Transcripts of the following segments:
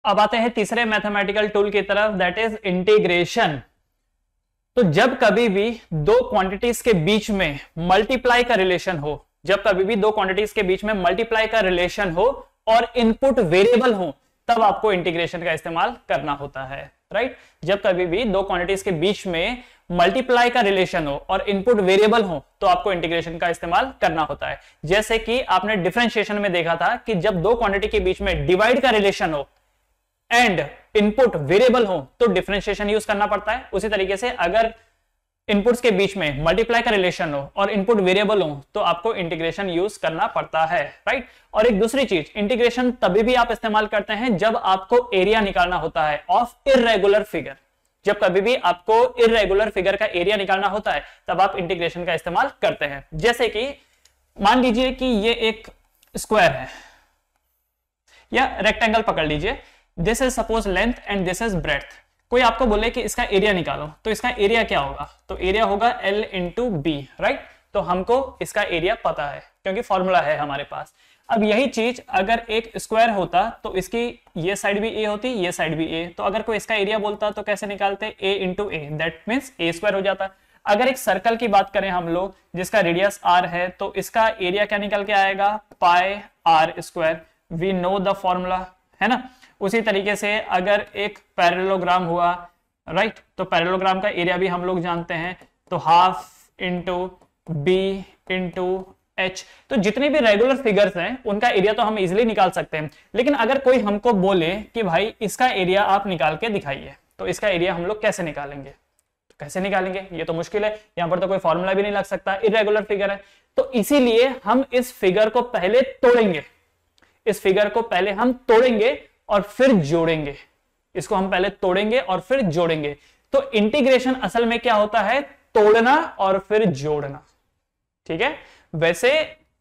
अब आते हैं तीसरे मैथमेटिकल टूल की तरफ, दैट इज इंटीग्रेशन। तो जब कभी भी दो क्वांटिटीज के बीच में मल्टीप्लाई का रिलेशन हो, जब कभी भी दो क्वांटिटीज के बीच में मल्टीप्लाई का रिलेशन हो और इनपुट वेरिएबल हो, तब आपको इंटीग्रेशन का इस्तेमाल करना होता है, राइट। जब कभी भी दो क्वांटिटीज के बीच में मल्टीप्लाई का रिलेशन हो और इनपुट वेरिएबल हो, तो आपको इंटीग्रेशन का इस्तेमाल करना होता है। जैसे कि आपने डिफरेंशिएशन में देखा था कि जब दो क्वांटिटी के बीच में डिवाइड का रिलेशन हो एंड इनपुट वेरिएबल हो, तो डिफरेंशिएशन यूज करना पड़ता है। उसी तरीके से अगर इनपुट्स के बीच में मल्टीप्लाई का रिलेशन हो और इनपुट वेरिएबल हो, तो आपको इंटीग्रेशन यूज करना पड़ता है, राइट। और एक दूसरी चीज, इंटीग्रेशन तभी भी आप इस्तेमाल करते हैं जब आपको एरिया निकालना होता है ऑफ इररेगुलर फिगर। जब कभी भी आपको इररेगुलर फिगर का एरिया निकालना होता है, तब आप इंटीग्रेशन का इस्तेमाल करते हैं। जैसे कि मान लीजिए कि ये एक स्क्वायर है या रेक्टेंगल पकड़ लीजिए, this is suppose length and this is breadth. कोई आपको बोले कि इसका एरिया निकालो, तो इसका एरिया क्या होगा? तो एरिया होगा L इंटू बी, राइट। तो हमको इसका एरिया पता है क्योंकि फॉर्मूला है हमारे पास। अब यही चीज अगर एक स्क्वायर होता तो इसकी ये साइड भी ए होती, ये साइड भी ए, तो अगर कोई इसका एरिया बोलता तो कैसे निकालते? A into a, that means a square हो जाता। अगर एक सर्कल की बात करें हम लोग जिसका रेडियस r है, तो इसका एरिया क्या निकल के आएगा? Pi r square. We know the formula, है ना। उसी तरीके से अगर एक पैरेललोग्राम हुआ, राइट, तो पैरेललोग्राम का एरिया भी हम लोग जानते हैं, तो half into B into H. तो जितने भी रेगुलर फिगर्स हैं उनका एरिया तो हम इजीली निकाल सकते हैं। लेकिन अगर कोई हमको बोले कि भाई इसका एरिया आप निकाल के दिखाइए, तो इसका एरिया हम लोग कैसे निकालेंगे? तो कैसे निकालेंगे? ये तो मुश्किल है, यहां पर तो कोई फॉर्मूला भी नहीं लग सकता, इरेगुलर फिगर है। तो इसीलिए हम इस फिगर को पहले तोड़ेंगे, इस फिगर को पहले हम तोड़ेंगे और फिर जोड़ेंगे। इसको हम पहले तोड़ेंगे और फिर जोड़ेंगे। तो इंटीग्रेशन असल में क्या होता है? तोड़ना और फिर जोड़ना, ठीक है। वैसे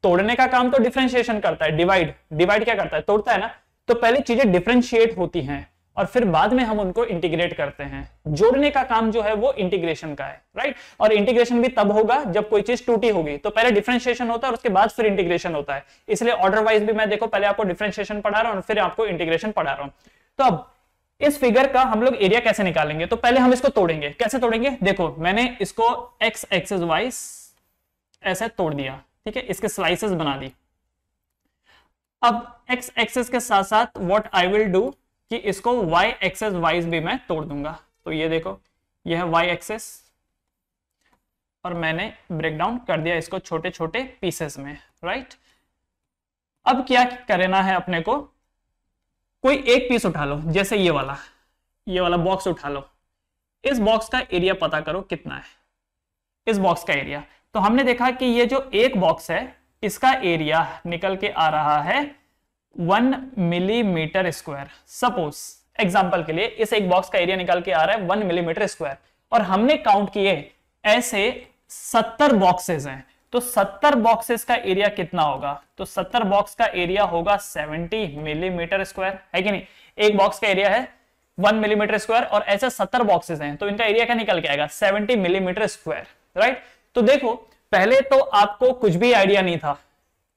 तोड़ने का काम तो डिफरेंशिएशन करता है, डिवाइड क्या करता है? तोड़ता है ना। तो पहले चीजें डिफरेंशिएट होती हैं और फिर बाद में हम उनको इंटीग्रेट करते हैं। जोड़ने का काम जो है वो इंटीग्रेशन का है, राइट। और इंटीग्रेशन भी तब होगा जब कोई चीज टूटी होगी। तो पहले डिफरेंशिएशन होता है और उसके बाद फिर इंटीग्रेशन होता है। इसलिए ऑर्डर वाइज भी मैं देखो पहले आपको डिफरेंशिएशन पढ़ा रहा हूं और फिर आपको इंटीग्रेशन पढ़ा रहा हूं। तो अब इस फिगर का हम लोग एरिया कैसे निकालेंगे? तो पहले हम इसको तोड़ेंगे। कैसे तोड़ेंगे? देखो मैंने इसको एक्स एक्सिस वाइज ऐसे तोड़ दिया, ठीक है, इसके स्लाइसेस बना दी। अब एक्स एक्सिस के साथ साथ व्हाट आई विल डू कि इसको y एक्सेस वाइज भी मैं तोड़ दूंगा। तो ये देखो, ये है y एक्सेस और मैंने ब्रेक डाउन कर दिया इसको छोटे छोटे पीसेस में, राइट। अब क्या करना है अपने को? कोई एक पीस उठा लो, जैसे ये वाला बॉक्स उठा लो। इस बॉक्स का एरिया पता करो कितना है, इस बॉक्स का एरिया। तो हमने देखा कि ये जो एक बॉक्स है इसका एरिया निकल के आ रहा है 1 मिलीमीटर स्क्वायर। सपोज एग्जांपल के लिए इस एक बॉक्स का एरिया निकल के आ रहा है 1 मिलीमीटर स्क्वायर और हमने काउंट किए ऐसे 70 बॉक्सेस हैं। तो 70 बॉक्सेस का एरिया कितना होगा? तो 70 बॉक्स का एरिया होगा 70 मिलीमीटर स्क्वायर, है कि नहीं। एक बॉक्स का एरिया है 1 मिलीमीटर स्क्वायर और ऐसे 70 बॉक्सेस हैं, तो इनका एरिया क्या निकल के आएगा? 70 मिलीमीटर स्क्वायर, राइट। तो देखो पहले तो आपको कुछ भी आइडिया नहीं था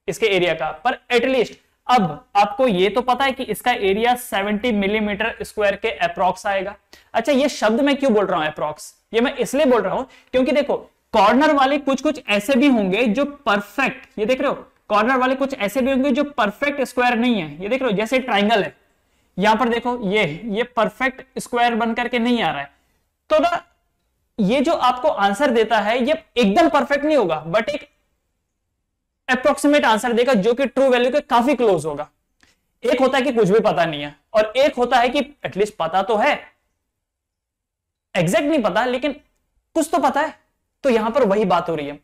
इसके एरिया का, पर एटलीस्ट अब आपको ये तो पता है कि इसका एरिया 70 मिलीमीटर स्क्वायर के अप्रॉक्स आएगा। अच्छा, ये शब्द मैं क्यों बोल रहा हूं अप्रॉक्स? ये मैं इसलिए बोल रहा हूं क्योंकि देखो कॉर्नर वाले कुछ ऐसे भी होंगे जो परफेक्ट, ये देख रहे हो, कॉर्नर वाले कुछ ऐसे भी होंगे जो परफेक्ट स्क्वायर नहीं है। ये देख रहे हो, जैसे ट्राइंगल है, यहां पर देखो ये परफेक्ट स्क्वायर बन करके नहीं आ रहा है। तो ना ये जो आपको आंसर देता है ये एकदम परफेक्ट नहीं होगा, बट एक अप्रोक्सीमेट आंसर देगा जो कि ट्रू वैल्यू के काफी क्लोज होगा। एक होता है कि कुछ भी पता नहीं है और एक होता है कि एटलीस्ट पता तो है, एग्जैक्ट नहीं पता लेकिन कुछ तो पता है। तो यहां पर वही बात हो रही है।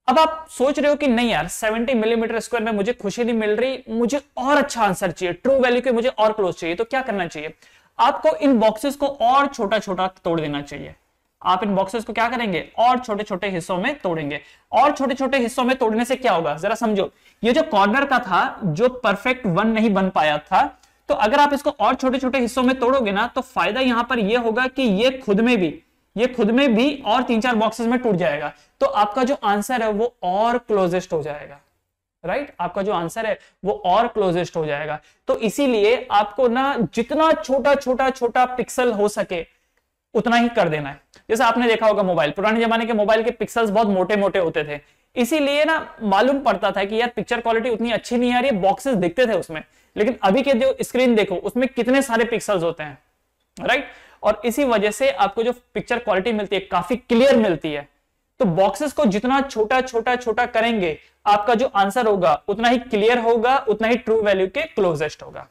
अब आप सोच रहे हो कि नहीं यार 70 मिलीमीटर स्क्वायर में मुझे खुशी नहीं मिल रही, मुझे और अच्छा आंसर चाहिए, ट्रू वैल्यू के मुझे और क्लोज चाहिए। तो क्या करना चाहिए? आपको इन बॉक्सेस को और छोटा छोटा तोड़ देना चाहिए। आप इन बॉक्सेस को क्या करेंगे? और छोटे छोटे हिस्सों में तोड़ेंगे। और छोटे छोटे हिस्सों में तोड़ने से क्या होगा जरा समझो। ये जो कॉर्नर का था जो परफेक्ट 1 नहीं बन पाया था, तो अगर आप इसको और छोटे छोटे हिस्सों में तोड़ोगे ना, तो फायदा यहां पर यह होगा कि ये खुद में भी और 3-4 बॉक्सेस में टूट जाएगा। तो आपका जो आंसर है वो और क्लोजेस्ट हो जाएगा, राइट आपका जो आंसर है वो और क्लोजेस्ट हो जाएगा। तो इसीलिए आपको ना जितना छोटा छोटा छोटा पिक्सल हो सके उतना ही कर देना है। जैसे आपने देखा होगा मोबाइल, पुराने जमाने के मोबाइल के पिक्सल्स बहुत मोटे मोटे होते थे, इसीलिए ना मालूम पड़ता था कि यार पिक्चर क्वालिटी उतनी अच्छी नहीं आ रही है, बॉक्सेस दिखते थे उसमें। लेकिन अभी के जो स्क्रीन देखो उसमें कितने सारे पिक्सल्स होते हैं, राइट। और इसी वजह से आपको जो पिक्चर क्वालिटी मिलती है काफी क्लियर मिलती है। तो बॉक्सेस को जितना छोटा छोटा छोटा करेंगे आपका जो आंसर होगा उतना ही क्लियर होगा, उतना ही ट्रू वैल्यू के क्लोजेस्ट होगा,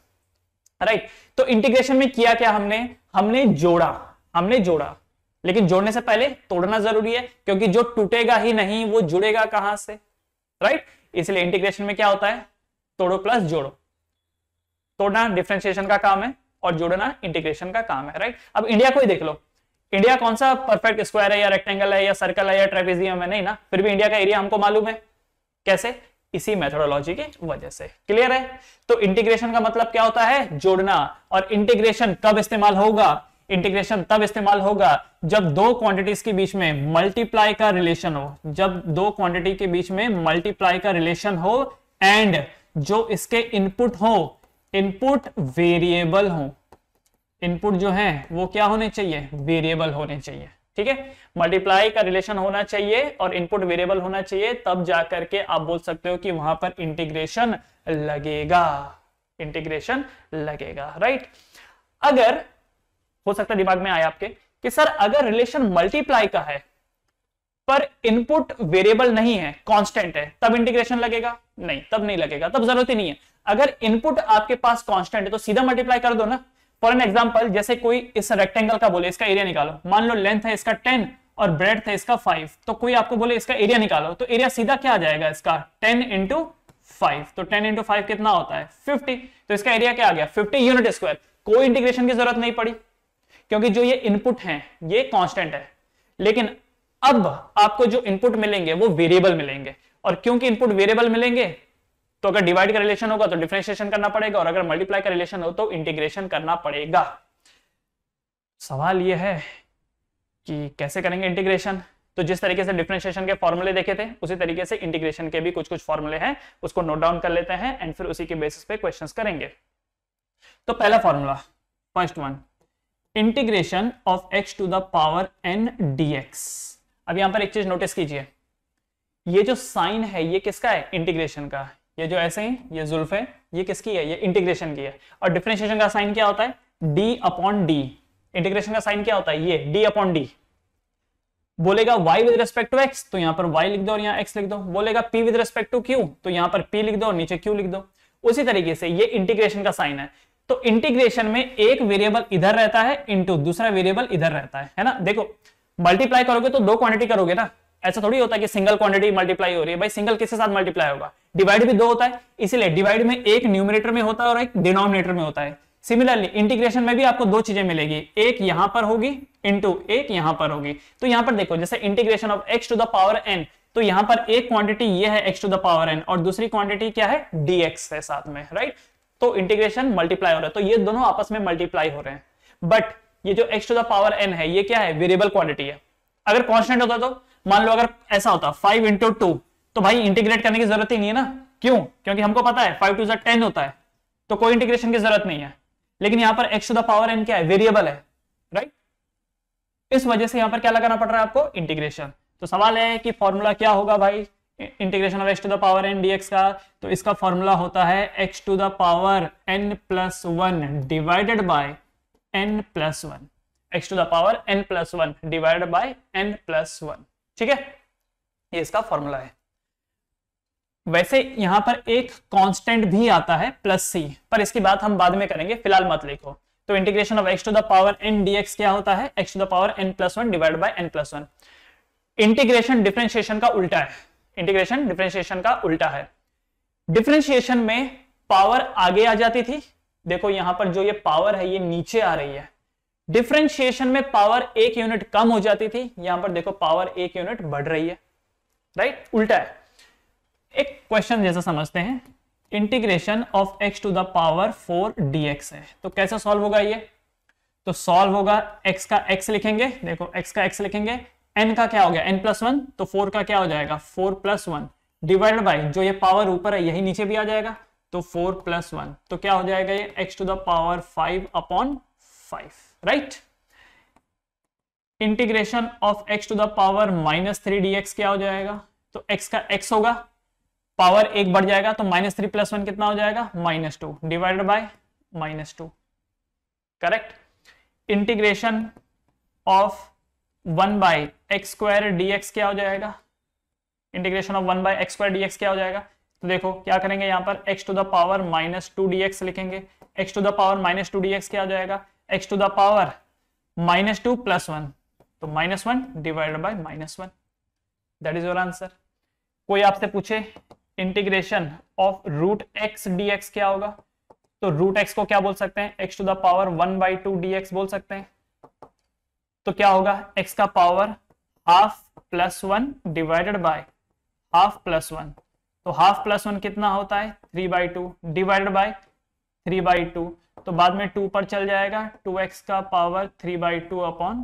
राइट। तो इंटीग्रेशन में किया क्या हमने जोड़ा, लेकिन जोड़ने से पहले तोड़ना जरूरी है, क्योंकि जो टूटेगा ही नहीं वो जुड़ेगा कहां से, राइट। इसलिए इंटीग्रेशन में क्या होता है, तोड़ो प्लस जोड़ो। तोड़ना डिफरेंशिएशन का काम है और जोड़ना इंटीग्रेशन का काम है, राइट। अब इंडिया को ही देख लो, इंडिया कौन सा परफेक्ट स्क्वायर है या रेक्टेंगल है या सर्कल है या ट्रेपेजियम है, नहीं ना, फिर भी इंडिया का एरिया हमको मालूम है। कैसे? इसी मेथोडोलॉजी की वजह से। क्लियर है? तो इंटीग्रेशन का मतलब क्या होता है, जोड़ना। और इंटीग्रेशन कब इस्तेमाल होगा, इंटीग्रेशन तब इस्तेमाल होगा जब दो क्वांटिटीज के बीच में मल्टीप्लाई का रिलेशन हो, जब दो क्वांटिटी के बीच में मल्टीप्लाई का रिलेशन हो एंड जो इसके इनपुट हो, इनपुट वेरिएबल हो। इनपुट जो है वो क्या होने चाहिए, वेरिएबल होने चाहिए, ठीक है। मल्टीप्लाई का रिलेशन होना चाहिए और इनपुट वेरिएबल होना चाहिए, तब जाकर के आप बोल सकते हो कि वहां पर इंटीग्रेशन लगेगा, इंटीग्रेशन लगेगा, राइट। अगर हो सकता है दिमाग में आया आपके कि सर अगर रिलेशन मल्टीप्लाई का है पर इनपुट वेरिएबल नहीं है, कांस्टेंट है, तब इंटीग्रेशन लगेगा? नहीं, तब नहीं लगेगा, तब जरूरत ही नहीं है। अगर इनपुट आपके पास कांस्टेंट है तो सीधा मल्टीप्लाई कर दो ना। फॉर एन एग्जांपल, जैसे कोई इस रेक्टेंगल का बोले इसका एरिया निकालो, मान लो लेंथ है इसका 10 और ब्रेड्थ है इसका 5, तो कोई आपको बोले इसका एरिया निकालो, तो एरिया सीधा क्या आ जाएगा इसका 10 इंटू 5, तो 10 इंटू 5 कितना होता है 50, तो इसका एरिया क्या आ गया 50 यूनिट स्क्वायर। कोई इंटीग्रेशन की जरूरत नहीं पड़ी, क्योंकि जो ये इनपुट है ये कांस्टेंट है, लेकिन अब आपको जो इनपुट मिलेंगे वो वेरिएबल मिलेंगे, और क्योंकि इनपुट वेरिएबल मिलेंगे तो अगर डिवाइड का रिलेशन होगा तो डिफरेंशिएशन करना पड़ेगा, और अगर मल्टीप्लाई का रिलेशन हो तो इंटीग्रेशन करना पड़ेगा। सवाल यह है कि कैसे करेंगे इंटीग्रेशन। तो जिस तरीके से डिफरेंशिएशन के फॉर्मूले देखे थे उसी तरीके से इंटीग्रेशन के भी कुछ कुछ फॉर्मूले हैं, उसको नोट डाउन कर लेते हैं एंड फिर उसी के बेसिस पे क्वेश्चंस करेंगे। तो पहला formula, first one, integration of x to the power n dx। अब यहां पर एक चीज नोटिस कीजिए, ये जो साइन है ये किसका है, इंटीग्रेशन का। ये जो ऐसे ही ये जुल्फ है ये किसकी है, ये इंटीग्रेशन की है। और डिफरेंशिएशन का साइन क्या होता है, d अपॉन डी। इंटीग्रेशन का साइन क्या होता है, ये d अपॉन डी। बोलेगा y with respect to x, तो यहां पर y लिख दो और यहां x लिख दो। बोलेगा p with respect to q, तो यहां पर p लिख दो और नीचे q लिख दो। उसी तरीके से ये इंटीग्रेशन का साइन है। तो इंटीग्रेशन में एक वेरिएबल इधर रहता है इंटू दूसरा वेरिएबल इधर रहता है ना। देखो मल्टीप्लाई करोगे तो दो क्वांटिटी करोगे ना, ऐसा थोड़ी होता है कि सिंगल क्वांटिटी मल्टीप्लाई हो रही है। भाई सिंगल किसके साथ मल्टीप्लाई होगा, डिवाइड भी दो होता है, इसीलिए डिवाइड में एक न्यूमरेटर में होता है और एक डिनोमिनेटर में होता है। सिमिलरली इंटीग्रेशन में भी आपको दो चीजें मिलेगी, एक यहां पर होगी इंटू एक यहां पर होगी। तो यहां पर देखो जैसे integration of x to the power n, तो यहां पर एक क्वांटिटी ये है x to the power n और दूसरी क्वांटिटी क्या है dx है साथ में, राइट। तो इंटीग्रेशन मल्टीप्लाई हो रहा है, तो ये दोनों आपस में मल्टीप्लाई हो रहे हैं। बट ये जो x to the power n है ये क्या है, वेरिएबल क्वांटिटी है। अगर कांस्टेंट होता तो मान लो अगर ऐसा होता 5 इंटू 2, तो भाई इंटीग्रेट करने की जरूरत ही नहीं है ना। क्यों? क्योंकि हमको पता है 5 टू 10 होता है, तो कोई इंटीग्रेशन की जरूरत नहीं है। लेकिन यहां पर x to the power n क्या है, वेरिएबल है, राइट। इस वजह से यहां पर क्या लगाना पड़ रहा है आपको, इंटीग्रेशन। तो सवाल है कि फॉर्मूला क्या होगा भाई integration of x to the power n dx का। तो इसका फॉर्मूला होता है x to the power n plus 1 divided by n plus 1, x to the power n plus 1 divided by n plus 1, ठीक है। ये इसका फॉर्मूला है। वैसे यहां पर एक कांस्टेंट भी आता है प्लस c, पर इसकी बात हम बाद में करेंगे, फिलहाल मत लिखो। तो integration of x to the power n dx क्या होता है, x to the power n plus 1 divided by n plus 1। Integration differentiation का उल्टा है, इंटीग्रेशन डिफरेंशिएशन का उल्टा है। डिफरेंशिएशन में पावर आगे आ जाती थी, देखो यहां पर जो ये पावर है ये नीचे आ रही है। डिफरेंशिएशन में पावर एक यूनिट कम हो जाती थी, यहां पर देखो पावर एक यूनिट बढ़ रही है, राइट, उल्टा है। एक क्वेश्चन जैसा समझते हैं, integration of x to the power 4 dx है, तो कैसे सॉल्व होगा ये। तो सॉल्व होगा x का x लिखेंगे, देखो x का x लिखेंगे, n का क्या हो गया n प्लस 1, तो 4 का क्या हो जाएगा 4 प्लस 1 डिवाइडेड बाय जो ये पावर ऊपर है यही नीचे भी आ जाएगा, तो 4 + 1, तो क्या हो जाएगा ये x⁵ 5/5, right. Integration of x⁻³ dx क्या हो जाएगा, तो x का x होगा, पावर 1 बढ़ जाएगा, तो -3 + 1 कितना हो जाएगा, -2 divided by -2, correct. Integration of 1/x² dx क्या हो जाएगा, इंटीग्रेशन ऑफ 1/x² dx क्या हो जाएगा, तो देखो क्या करेंगे यहाँ पर x⁻² dx लिखेंगे, x⁻² dx क्या हो जाएगा, x⁻² -2 + 1, तो -1 divided bye -1, that is your answer. कोई आपसे पूछे इंटीग्रेशन ऑफ √x dx क्या होगा, तो √x को क्या बोल सकते हैं, x⁻1/2 dx बोल सकते हैं, तो क्या होगा x का पावर ½ + 1 डिवाइडेड बाय ½ + 1, तो ½ + 1 कितना होता है 3/2 डिवाइडेड बाय 3/2, तो बाद में 2 पर चल जाएगा, 2x का power 3/2/3,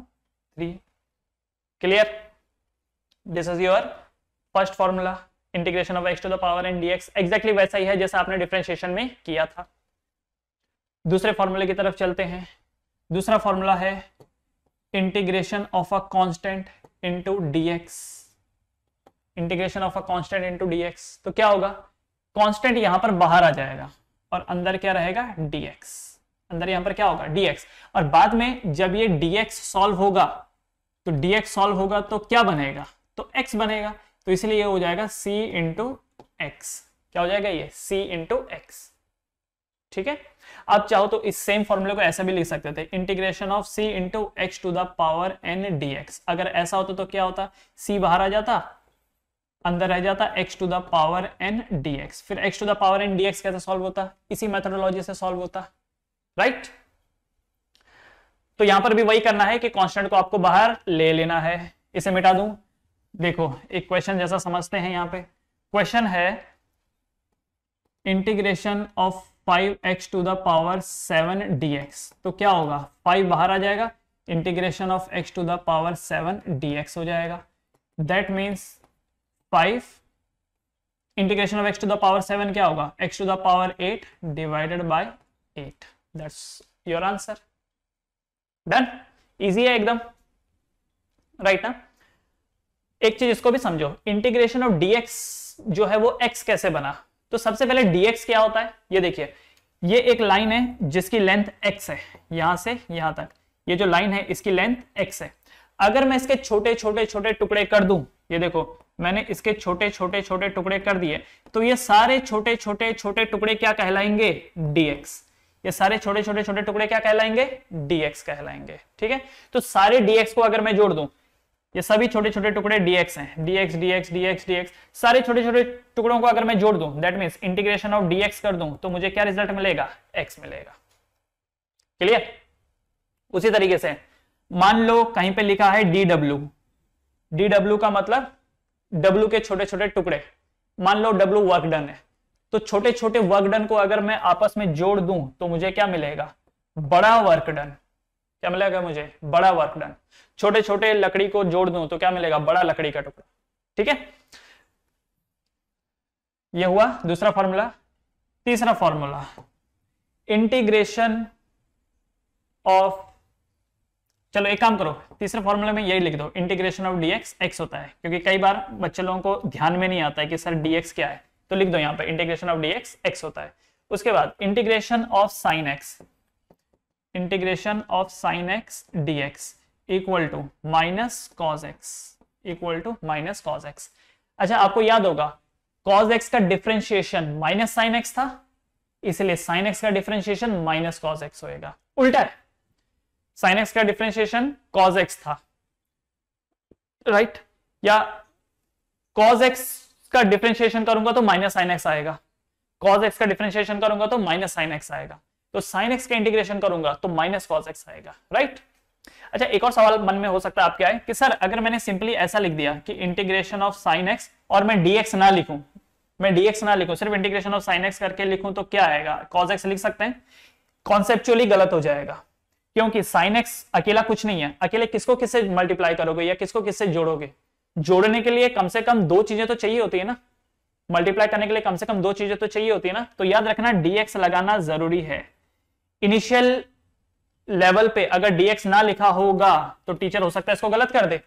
clear. This is your first formula, integration of x⁻n dx exactly वैसा ही है जैसा आपने डिफरेंशिएशन में किया था। दूसरे फॉर्मूले की तरफ चलते हैं। दूसरा फॉर्मूला है integration of a constant into dx, integration of a constant into dx, तो क्या होगा, कांस्टेंट यहां पर बाहर आ जाएगा और अंदर क्या रहेगा dx, अंदर यहां पर क्या होगा dx, और बाद में जब ये dx सॉल्व होगा तो dx सॉल्व होगा तो क्या बनेगा, तो x बनेगा, तो इसलिए ये हो जाएगा c × x, क्या हो जाएगा ये c × x, ठीक है। आप चाहो तो इस सेम फॉर्मूले को ऐसा भी लिख सकते थे, integration of c × x⁻n dx, अगर ऐसा होता तो क्या होता, c बाहर आ जाता, अंदर रह जाता x⁻n dx, फिर x⁻n dx कैसे सॉल्व होता, इसी मेथोडोलॉजी से सॉल्व होता, राइट। तो यहां पर भी वही करना है कि कांस्टेंट को आपको बाहर ले लेना है। इसे मिटा दूं, देखो एक क्वेश्चन जैसा समझते हैं। यहाँ पे क्वेश्चन है इंटीग्रेशन ऑफ 5x⁻7 dx, तो क्या होगा 5 बाहर आ जाएगा, इंटीग्रेशन ऑफ x⁻7 dx हो जाएगा, that means 5 integration of x⁻7 क्या होगा, x⁸ divided by 8, that's your answer, done, easy है एकदम, राइट ना। एक चीज इसको भी समझो, इंटीग्रेशन ऑफ dx जो है वो x कैसे बना, तो सबसे पहले dx क्या होता है, ये देखिए, ये एक लाइन है जिसकी लेंथ x है, यहां से यहां तक, ये जो लाइन है इसकी लेंथ x है। अगर मैं इसके छोटे छोटे छोटे टुकड़े कर दूं, ये देखो मैंने इसके छोटे छोटे छोटे टुकड़े कर दिए, तो ये सारे छोटे छोटे छोटे टुकड़े क्या कहलाएंगे, dx, ये सारे छोटे छोटे छोटे टुकड़े क्या कहलाएंगे, dx कहलाएंगे, ठीक है। तो सारे dx को अगर मैं जोड़ दूं, ये सभी छोटे छोटे टुकड़े dx हैं, dx dx dx dx, सारे छोटे छोटे टुकड़ों को अगर मैं जोड़ दूं, that means integration of dx कर दूं, तो मुझे क्या रिजल्ट मिलेगा, x मिलेगा, क्लियर। उसी तरीके से मान लो कहीं पे लिखा है dw, dw का मतलब w के छोटे छोटे टुकड़े, मान लो w वर्क डन है, तो छोटे छोटे वर्क डन को अगर मैं आपस में जोड़ दूं तो मुझे क्या मिलेगा, बड़ा वर्क डन, क्या मिलेगा मुझे, बड़ा वर्क डन। छोटे छोटे लकड़ी को जोड़ दूं तो क्या मिलेगा, बड़ा लकड़ी का टुकड़ा, ठीक है। यह हुआ दूसरा फॉर्मूला। तीसरा फॉर्मूला इंटीग्रेशन ऑफ, चलो एक काम करो, तीसरे फॉर्मूले में यही लिख दो, इंटीग्रेशन ऑफ dx x होता है, क्योंकि कई बार बच्चे लोगों को ध्यान में नहीं आता है कि सर dx क्या है, तो लिख दो यहाँ पे इंटीग्रेशन ऑफ dx x होता है। उसके बाद integration of sine x, integration of sine x dx equal to minus cos x, equal to minus cos x। अच्छा आपको याद होगा कॉस x का डिफरेंशिएशन माइनस साइन x था, इसलिए साइन x का डिफरेंशिएशन माइनस कॉस x होएगा, उल्टा है, साइन x का डिफरेंशिएशन कॉस x था, राइट, या कॉस x का डिफरेंशिएशन करूंगा तो माइनस साइन x आएगा, कॉस x का डिफरेंशिएशन करूंगा तो माइनस साइन x आएगा, तो साइन x का इंटीग्रेशन करूंगा तो माइनस कॉस x आएगा, राइट। अच्छा एक और सवाल मन में हो सकता है आपके आए कि सर अगर मैंने सिंपली ऐसा लिख दिया कि इंटीग्रेशन ऑफ साइन x और मैं dx ना लिखूं, मैं dx ना लिखूं, सिर्फ इंटीग्रेशन ऑफ साइन x करके लिखूं तो क्या आएगा, cos x लिख सकते हैं, कॉन्सेप्चुअली गलत हो जाएगा, क्योंकि साइन x अकेला कुछ नहीं है, अकेले किसको किससे मल्टीप्लाई करोगे या किसको किससे जोड़ोगे, जोड़ने के लिए कम से कम दो चीजें तो चाहिए होती है ना, मल्टीप्लाई करने के लिए कम से कम दो चीजें तो चाहिए होती है ना, तो याद रखना dx लगाना जरूरी है। इनिशियल लेवल पे अगर dx ना लिखा होगा तो टीचर हो सकता है इसको गलत कर दे,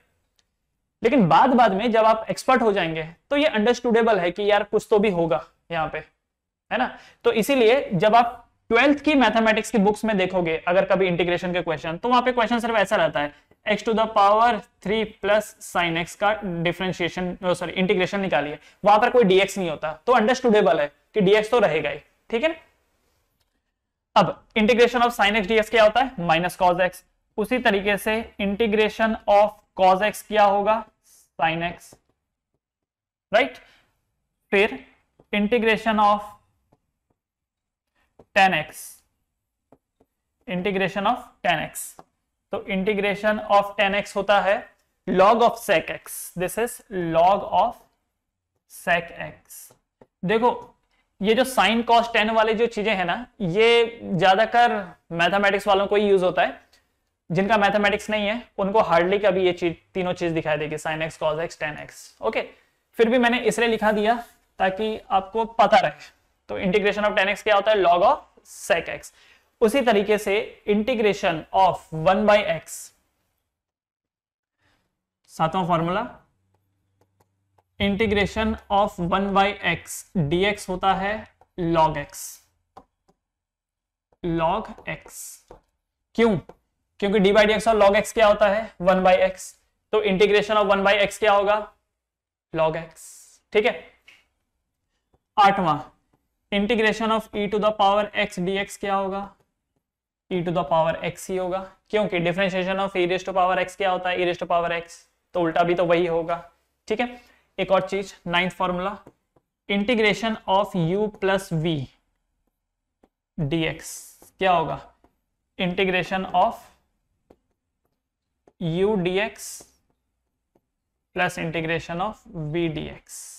लेकिन बाद में जब आप एक्सपर्ट हो जाएंगे तो ये अंडरस्टूडेबल है कि यार कुछ तो भी होगा यहाँ पे, है ना। तो इसीलिए जब आप 12th की मैथमेटिक्स की बुक्स में देखोगे अगर कभी इंटीग्रेशन के क्वेश्चन, तो वहां पे क्वेश्चन सिर्फ ऐसा रहता है x to the power 3 plus sine x का डिफरेंशिएशन सॉरी इंटीग्रेशन निकालिए, वहां पर कोई dx नहीं होता, तो अंडरस्टूडेबल है कि dx तो रहेगा ही, ठीक है। अब integration of sine x dx क्या होता है, माइनस कॉस एक्स। उसी तरीके से इंटीग्रेशन ऑफ कॉस एक्स क्या होगा, साइन एक्स, राइट। फिर integration of tan x, integration of tan x, तो इंटीग्रेशन ऑफ tan x होता है log of sec x, this is log of sec x। देखो ये जो साइन कॉस टेन वाली जो चीजें हैं ना, ये ज्यादातर मैथमेटिक्स वालों को ही यूज होता है, जिनका मैथमेटिक्स नहीं है उनको हार्डली कभी ये चीज तीनों चीज दिखाई देगी, sine x cos x ten x, okay. फिर भी मैंने इसलिए लिखा दिया ताकि आपको पता रहे। तो इंटीग्रेशन ऑफ टेन एक्स क्या होता है, लॉग ऑफ सेक एक्स। उसी तरीके से इंटीग्रेशन ऑफ 1/x, सातवां formula, integration of 1/x dx होता है log x, log x। क्यों, क्योंकि d by dx और log x क्या होता है 1/x, तो इंटीग्रेशन ऑफ 1/x क्या होगा log x, ठीक है। आठवां, integration of e to the power x dx क्या होगा, e to the power x ही होगा, क्योंकि differentiation of e raise to power x क्या होता है, e raise to power x, तो उल्टा भी तो वही होगा, ठीक है। एक और चीज, ninth formula, integration of u plus v dx क्या होगा, integration of u dx plus integration of v dx।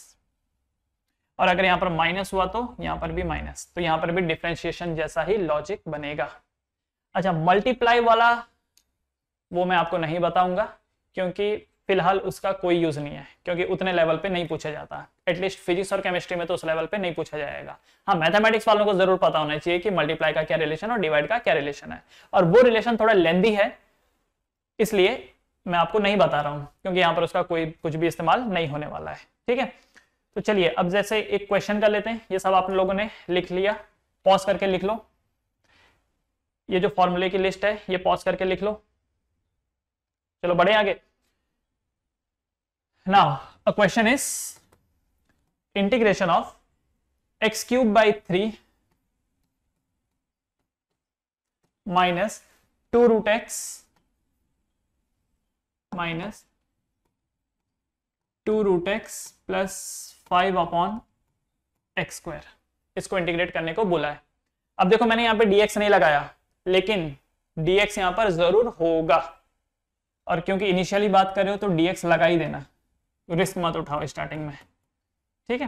और अगर यहां पर माइनस हुआ तो यहां पर भी माइनस, तो यहां पर भी डिफरेंशिएशन जैसा ही लॉजिक बनेगा। अच्छा, मल्टीप्लाई वाला वो मैं आपको नहीं बताऊंगा, क्योंकि फिलहाल उसका कोई यूज नहीं है, क्योंकि उतने लेवल पे नहीं पूछा जाता, एटलीस्ट फिजिक्स और केमिस्ट्री में तो उस लेवल पे नहीं पूछा जाएगा। हाँ, मैथमेटिक्स वालों को जरूर पता होना चाहिए कि मल्टीप्लाई का क्या रिलेशन और डिवाइड का क्या रिलेशन है, और वो रिलेशन थोड़ा लेंदी है, इसलिए मैं आपको नहीं बता रहा हूं, क्योंकि यहाँ पर उसका कोई कुछ भी इस्तेमाल नहीं होने वाला है, ठीक है। तो चलिए अब जैसे एक क्वेश्चन कर लेते हैं, ये सब आप लोगों ने लिख लिया, पॉज करके लिख लो, ये जो फॉर्मूले की लिस्ट है ये पॉज करके लिख लो। चलो बढ़े आगे। Now a question is integration of x³ / 3 minus 2√x minus 2√x plus 5/x², इसको इंटीग्रेट करने को बोला है। अब देखो मैंने यहां पे dx नहीं लगाया, लेकिन dx यहां पर जरूर होगा, और क्योंकि इनिशियली बात कर रहे हो तो dx लगा ही देना, रिस्क मत उठाओ स्टार्टिंग में, ठीक है।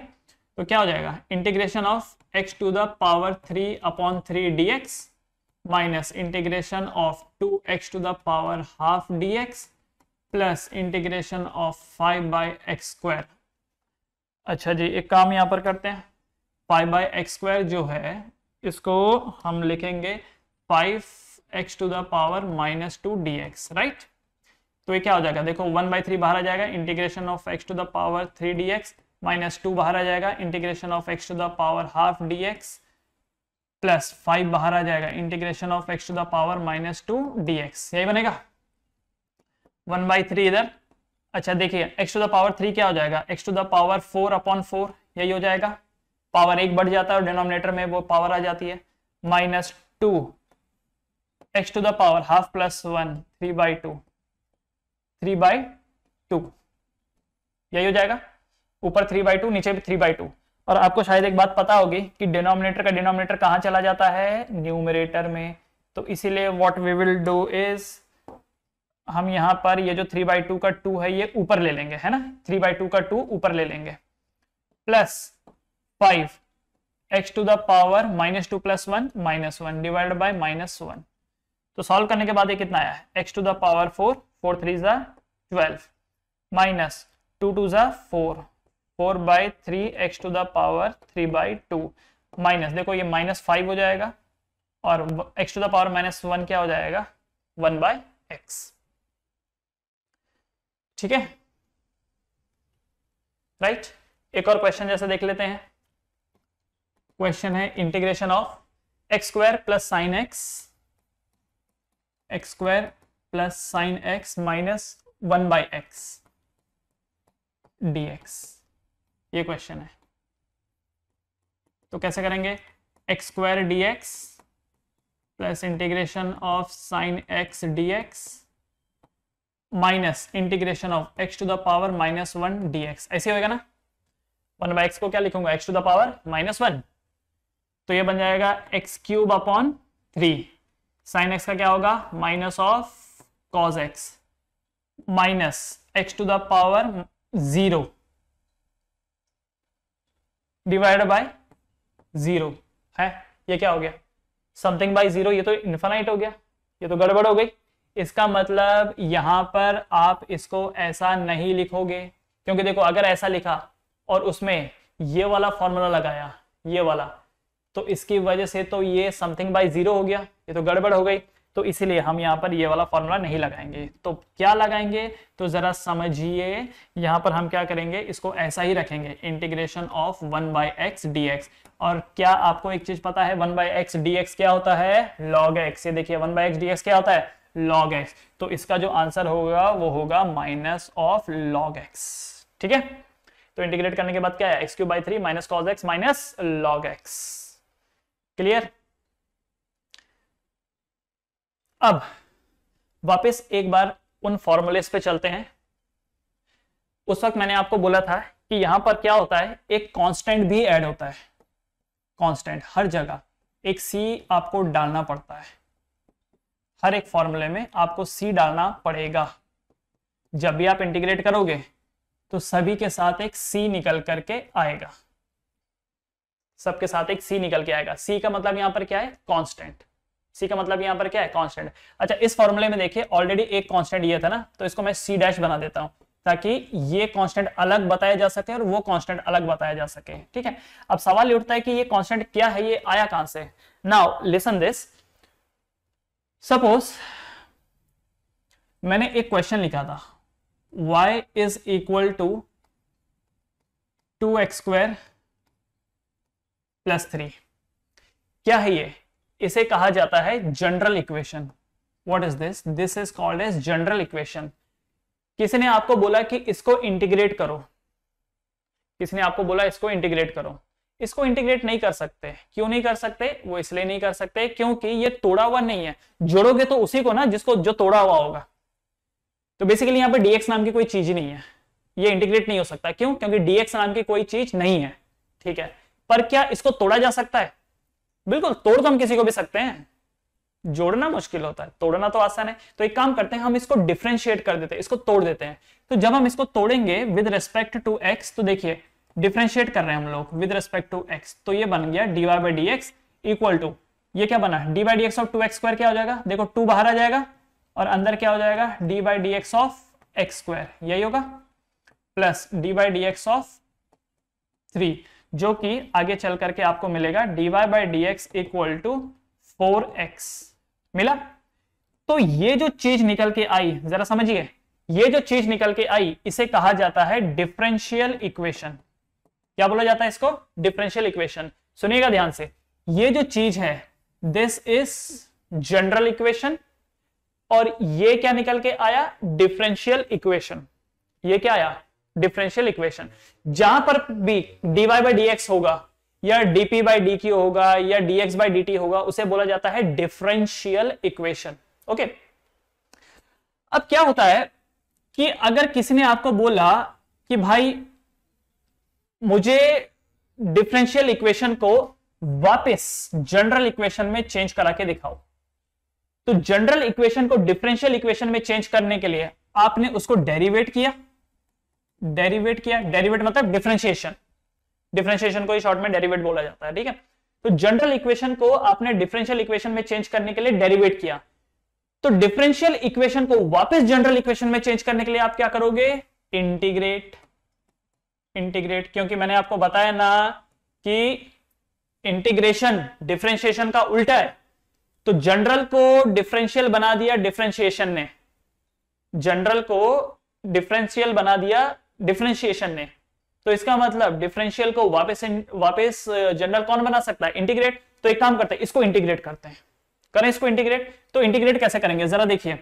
तो क्या हो जाएगा, integration of x to the power 3/3 dx minus integration of 2x to the power half dx plus integration of 5/x²। अच्छा जी, एक काम यहां पर करते हैं, 5/x² जो है इसको हम लिखेंगे 5x to the power -2 dx, right. तो ये क्या हो जाएगा, देखो 1/3 बाहर आ जाएगा, integration of x to the power 3 dx minus 2 बाहर आ जाएगा, integration of x to the power half dx plus 5 बाहर आ जाएगा, integration of x to the power -2 dx, यही बनेगा 1/3 इधर। अच्छा देखिए x टू द पावर 3 क्या हो जाएगा, x टू द पावर 4/4, यही हो जाएगा, पावर 1 बढ़ जाता है और डिनोमिनेटर में वो पावर आ जाती है, -2 x to the power half plus 1 3/2 यही हो जाएगा, ऊपर 3/2 नीचे भी 3/2। और आपको शायद एक बात पता होगी कि डिनोमिनेटर का डिनोमिनेटर कहाँ चला जाता है, न्यूमरेटर में, तो इसीलिए what we will do is हम यहाँ पर ये जो 3/2 का 2 है ये ऊपर ले लेंगे, है ना, 3/2 का 2 ऊपर ले लेंगे, plus 5 x to the power -2 plus 1 -1 divide by -1। तो सॉल्व करने के बाद ये कितना आया, x to the power 4 4 3 = 12 minus 2 2 = 4 4/3 x to the power 3/2 minus, देखो ये -5 हो जाएगा और x टू द पावर -1 क्या हो जाएगा 1/x। ठीक है, राइट। एक और क्वेश्चन जैसे देख लेते हैं। क्वेश्चन है integration of x² plus sine x, x² plus sine x minus 1/x dx, ये क्वेश्चन है। तो कैसे करेंगे, x² dx plus integration of sine x dx minus integration of x to the power -1 dx, ऐसे होएगा ना। 1/x को क्या लिखूंगा, x टू द पावर -1, तो ये बन जाएगा x³/3, साइन x का क्या होगा minus of cos x minus x to the power 0 divided by 0 है। ये क्या हो गया, समथिंग बाय 0, ये तो इनफाइनाइट हो गया, ये तो गड़बड़ हो गई। इसका मतलब यहां पर आप इसको ऐसा नहीं लिखोगे, क्योंकि देखो अगर ऐसा लिखा और उसमें ये वाला फॉर्मूला लगाया, ये वाला, तो इसकी वजह से तो ये समथिंग बाय 0 हो गया, ये तो गड़बड़ हो गई। तो इसीलिए हम यहाँ पर ये वाला फॉर्मूला नहीं लगाएंगे। तो क्या लगाएंगे, तो जरा समझिए, यहाँ पर हम क्या करेंगे, इसको ऐसा ही रखेंगे, इंटीग्रेशन ऑफ 1/x dx। और क्या आपको एक चीज पता है, 1/x dx क्या होता है, log x। ये देखिए 1/x dx क्या होता है, log x। तो इसका जो आंसर होगा वो होगा माइनस ऑफ log x। ठीक है, तो इंटीग्रेट करने के बाद क्या है, x³/3 minus cos x minus log x। Clear. अब वापस एक बार उन फॉर्मूलेस पे चलते हैं। उस वक्त मैंने आपको बोला था कि यहां पर क्या होता है, एक कांस्टेंट भी ऐड होता है। कांस्टेंट हर जगह एक c आपको डालना पड़ता है, हर एक फॉर्मूले में आपको c डालना पड़ेगा। जब भी आप इंटीग्रेट करोगे तो सभी के साथ एक c निकल करके आएगा, सबके साथ एक c निकल के आएगा। c का मतलब यहां पर क्या है, कांस्टेंट। c का मतलब यहां पर क्या है, कांस्टेंट। अच्छा, इस फॉर्मूले में देखिए ऑलरेडी एक कांस्टेंट ये था ना, तो इसको मैं c' बना देता हूं ताकि ये कांस्टेंट अलग बताया जा सके और वो कांस्टेंट अलग बताया जा सके। ठीक है, अब सवाल ये उठता है कि ये कांस्टेंट क्या है, ये आया कहां से। नाउ लिसन दिस, सपोज मैंने एक क्वेश्चन लिखा था, y is equal to 2x² plus 3। क्या है ये, इसे कहा जाता है general equation. What is this, this is called as general equation. किसी ने आपको बोला कि इसको इंटीग्रेट करो, किसी ने आपको बोला इसको इंटीग्रेट करो, इसको इंटीग्रेट नहीं कर सकते। क्यों नहीं कर सकते, वो इसलिए नहीं कर सकते क्योंकि ये तोड़ा हुआ नहीं है। जोड़ोगे तो उसी को ना जिसको जो तोड़ा हुआ होगा। तो बेसिकली यहाँ पे dx नाम की कोई चीज ही नहीं है, ये इंटीग्रेट नहीं हो सकता। क्यों, क्योंकि dx नाम की कोई चीज नहीं है। ठीक है, पर क्या इसको तोड़ा जा सकता है, बिल्कुल, तोड़ तो हम किसी को भी सकते हैं, जोड़ना मुश्किल होता है, तोड़ना तो आसान है। तो एक काम करते हैं, हम इसको डिफरेंशिएट कर देते हैं, इसको तोड़ देते हैं। तो जब हम इसको तोड़ेंगे विद रिस्पेक्ट टू x, तो देखिए डिफरेंशिएट कर रहे हैं हम लोग विद रिस्पेक्ट टू x, तो ये बन गया dy/dx इक्वल टू, ये क्या बना, dy/dx ऑफ 2x² क्या हो जाएगा, देखो 2 बाहर आ जाएगा और अंदर क्या हो जाएगा, dy/dx ऑफ x², यही होगा, प्लस dy/dx ऑफ 3, जो कि आगे चल करके आपको मिलेगा dy/dx इक्वल टू 4x मिला। तो ये जो चीज निकल के आई, जरा समझिए, ये जो चीज निकल के आई इसे कहा जाता है डिफरेंशियल इक्वेशन। क्या बोला जाता है इसको, डिफरेंशियल इक्वेशन। सुनिएगा ध्यान से, ये जो चीज है दिस इज जनरल इक्वेशन और ये क्या निकल के आया, डिफरेंशियल इक्वेशन। ये क्या आया, डिफरेंशियल इक्वेशन। जहां पर भी dy/dx होगा या dp/dq होगा या dx/dt होगा, उसे बोला जाता है डिफरेंशियल इक्वेशन। ओके, अब क्या होता है कि अगर किसी ने आपको बोला कि भाई मुझे डिफरेंशियल इक्वेशन को वापस जनरल इक्वेशन में चेंज करा के दिखाओ, तो जनरल इक्वेशन को डिफरेंशियल इक्वेशन में चेंज करने के लिए आपने उसको डेरिवेट किया, डेरिवेट मतलब डिफरेंशिएशन, डिफरेंशिएशन को ही शॉर्ट में डेरिवेट बोला जाता है। ठीक है, तो जनरल इक्वेशन को आपने डिफरेंशियल इक्वेशन में चेंज करने के लिए डेरिवेट किया, तो डिफरेंशियल इक्वेशन को वापस जनरल इक्वेशन में चेंज करने के लिए आप क्या करोगे, इंटीग्रेट। इंटीग्रेट, क्योंकि मैंने आपको बताया ना कि इंटीग्रेशन डिफरेंशिएशन का उल्टा है। तो जनरल को डिफरेंशियल बना दिया डिफरेंशिएशन ने, जनरल को डिफरेंशियल बना दिया डिफरेंशिएशन ने। तो इसका मतलब डिफरेंशियल को वापस जनरल कौन बना सकता है? इंटीग्रेट। तो एक काम करते हैं, इसको इंटीग्रेट करते हैं, करें इसको इंटीग्रेट। तो इंटीग्रेट कैसे करेंगे जरा देखिए,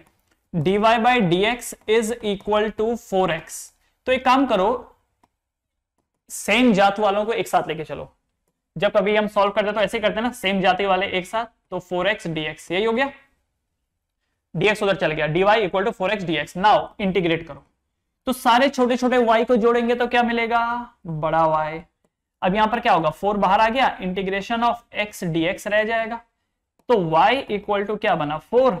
dy by D x is equal to 4x। तो एक काम करो, सेम जात वालों को एक साथ लेके चलो। जब कभी हम सॉल्व करते तो ऐसे करते हैं ना, सेम जाति वाले एक साथ, तो 4x dx, यही हो गया, dx उधर चल गया, dy equal to 4x dx। Now integrate करो, तो सारे छोटे छोटे y को जोड़ेंगे तो क्या मिलेगा? बड़ा Y। अब यहां पर क्या होगा, 4 बाहर आ गया, इंटीग्रेशन ऑफ x dx रह जाएगा। तो y इक्वल टू क्या बना, 4।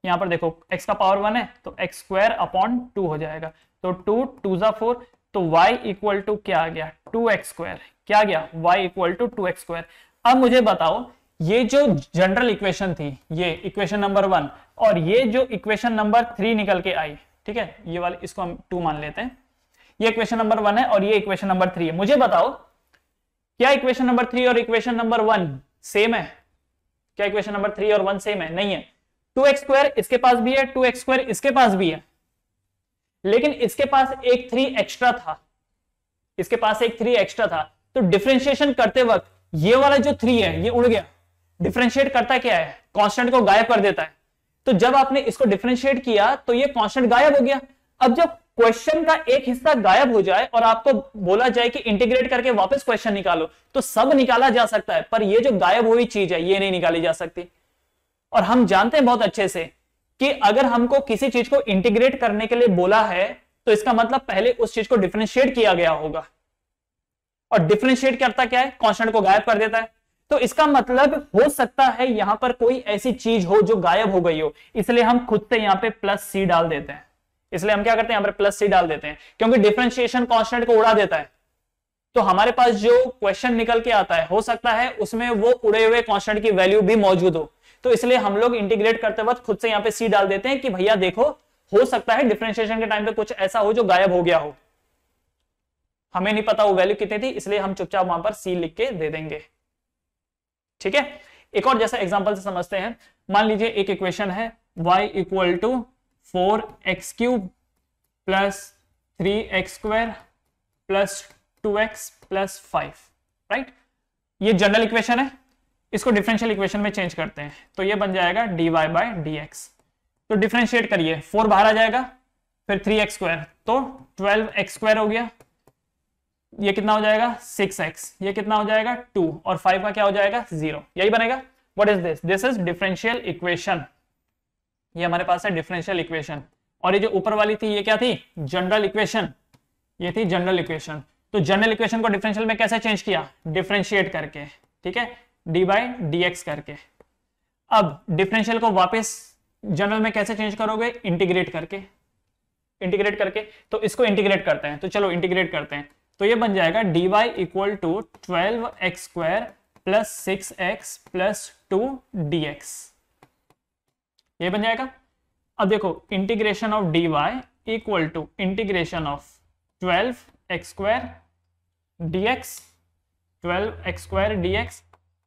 यहां पर देखो x का पावर 1 है, तो x स्क्वायर अपॉन 2 हो जाएगा, तो 2 2 जा 4, तो y इक्वल टू क्या आ गया, 2x स्क्वायर। क्या आ गया, y equal to 2x square. अब मुझे बताओ, ये जो जनरल इक्वेशन थी, ये इक्वेशन नंबर 1, और ये जो इक्वेशन नंबर 3 निकल के आई, ठीक है, ये वाले इसको हम 2 मान लेते हैं, ये इक्वेशन नंबर 1 है और ये इक्वेशन नंबर 3 है। मुझे बताओ, क्या इक्वेशन नंबर 3 और इक्वेशन नंबर 1 सेम है? क्या इक्वेशन नंबर 3 और 1 सेम है? नहीं है। 2x स्क्वायर इसके पास भी है, 2x स्क्वायर इसके पास भी है, लेकिन इसके पास एक 3 एक्स्ट्रा था, इसके पास एक 3 एक्स्ट्रा था। तो डिफरेंशिएशन करते वक्त ये वाला जो 3 है ये उड़ गया। डिफरेंशिएट करता क्या है, कांस्टेंट को गायब कर देता है। तो जब आपने इसको डिफरेंशिएट किया तो ये कांस्टेंट गायब हो गया। अब जब क्वेश्चन का एक हिस्सा गायब हो जाए और आपको बोला जाए कि इंटीग्रेट करके वापस क्वेश्चन निकालो, तो सब निकाला जा सकता है, पर ये जो गायब हुई चीज है ये नहीं निकाली जा सकती। और हम जानते हैं बहुत अच्छे से कि अगर हमको किसी चीज को इंटीग्रेट करने के लिए बोला है तो इसका मतलब पहले उस चीज को डिफरेंशिएट किया गया होगा, और डिफरेंशिएट करता क्या है, कांस्टेंट को गायब कर देता है। तो इसका मतलब हो सकता है यहां पर कोई ऐसी चीज हो जो गायब हो गई हो, इसलिए हम खुद से यहां पे प्लस सी डाल देते हैं। इसलिए हम क्या करते हैं, यहां पर प्लस सी डाल देते हैं, क्योंकि डिफरेंशिएशन कांस्टेंट को उड़ा देता है। तो हमारे पास जो क्वेश्चन निकल के आता है, हो सकता है उसमें वो उड़े हुए कांस्टेंट की वैल्यू भी मौजूद हो। तो इसलिए हम लोग इंटीग्रेट करते वक्त खुद से यहां पे सी डाल देते हैं कि भैया देखो, हो सकता है डिफरेंशिएशन के टाइम पे कुछ ऐसा हो जो गायब हो गया हो, हमें नहीं पता वो वैल्यू कितनी थी, इसलिए हम चुपचाप वहां पर सी लिख के दे देंगे। ठीक है, एक और जैसा एग्जांपल से समझते हैं। मान लीजिए एक इक्वेशन है y equal to 4x cube plus 3x square plus 2x plus 5, right. ये जनरल इक्वेशन है, इसको डिफरेंशियल इक्वेशन में चेंज करते हैं, तो ये बन जाएगा dy बाई dx। तो डिफरेंशिएट करिए, 4 बाहर आ जाएगा, फिर 3x स्क्वायर, तो 12x स्क्वायर हो गया, ये कितना हो जाएगा 6x, ये कितना हो जाएगा 2, और 5 का क्या हो जाएगा 0, यही बनेगा। What is this, this is differential equation. ये हमारे पास है डिफरेंशियल इक्वेशन, और ये जो ऊपर वाली थी ये क्या थी, जनरल इक्वेशन, ये थी जनरल इक्वेशन। तो जनरल इक्वेशन को डिफरेंशियल में कैसे चेंज किया, डिफरेंशिएट करके, ठीक है, डी बाई डी एक्स करके। अब डिफरेंशियल को वापस जनरल में कैसे चेंज करोगे, इंटीग्रेट करके, इंटीग्रेट करके। तो इसको इंटीग्रेट करते हैं, तो चलो इंटीग्रेट करते हैं। तो ये बन जाएगा dy equal to 12x square plus 6x plus 2 dx, ये बन जाएगा। अब देखो integration of dy equal to integration of 12x square dx, 12x square dx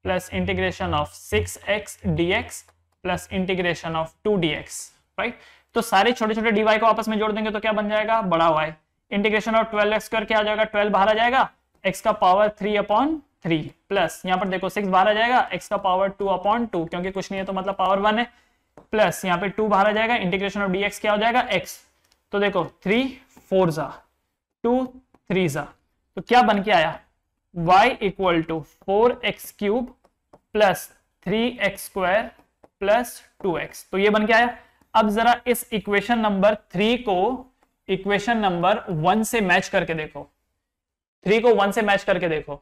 plus integration of 6x dx plus integration of 2 dx, right. तो सारे छोटे छोटे dy को आपस में जोड़ देंगे तो क्या बन जाएगा, बड़ा y। Integration of 12x square क्या आ जाएगा, 12 बाहर आ जाएगा, x का पावर 3/3 प्लस यहाँ पर देखो 6 बाहर आ जाएगा, x का पावर 2/2, क्योंकि कुछ नहीं है तो मतलब पावर 1 है, प्लस यहाँ पे 2 बाहर आ जाएगा, इंटीग्रेशन ऑफ dx क्या हो जाएगा x। तो देखो 3 4 जा 2 3 जा, तो क्या बन के आया, y equal to 4x cube plus 3x square plus 2x, तो ये बन के आया। अब जरा इस इक्वेशन नंबर 3 को इक्वेशन नंबर 1 से मैच करके देखो, 3 को 1 से मैच करके देखो।